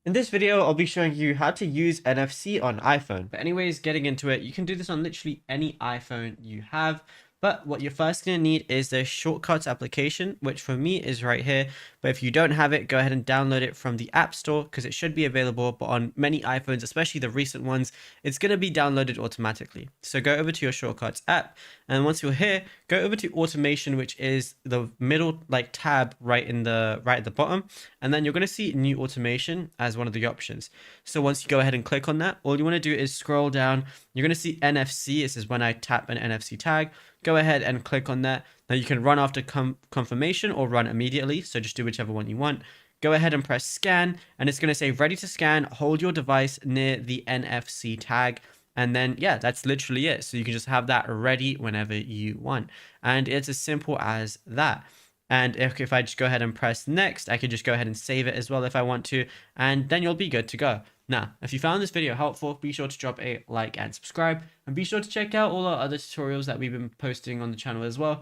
In this video, I'll be showing you how to use NFC on iPhone. But anyways, getting into it, you can do this on literally any iPhone you have. But what you're first going to need is the Shortcuts application, which for me is right here. But if you don't have it, go ahead and download it from the App Store because it should be available. But on many iPhones, especially the recent ones, it's going to be downloaded automatically. So go over to your Shortcuts app. And once you're here, go over to Automation, which is the middle tab right at the bottom. And then you're going to see New Automation as one of the options. So once you go ahead and click on that, all you want to do is scroll down. You're going to see NFC. This is when I tap an NFC tag. Go ahead and click on that. Now you can run after confirmation or run immediately. So just do whichever one you want. Go ahead and press scan, and it's going to say ready to scan. Hold your device near the NFC tag. And then, yeah, that's literally it. So you can just have that ready whenever you want. And it's as simple as that. And if I just go ahead and press next, I can just go ahead and save it as well if I want to. And then you'll be good to go. Now, if you found this video helpful, be sure to drop a like and subscribe. And be sure to check out all our other tutorials that we've been posting on the channel as well.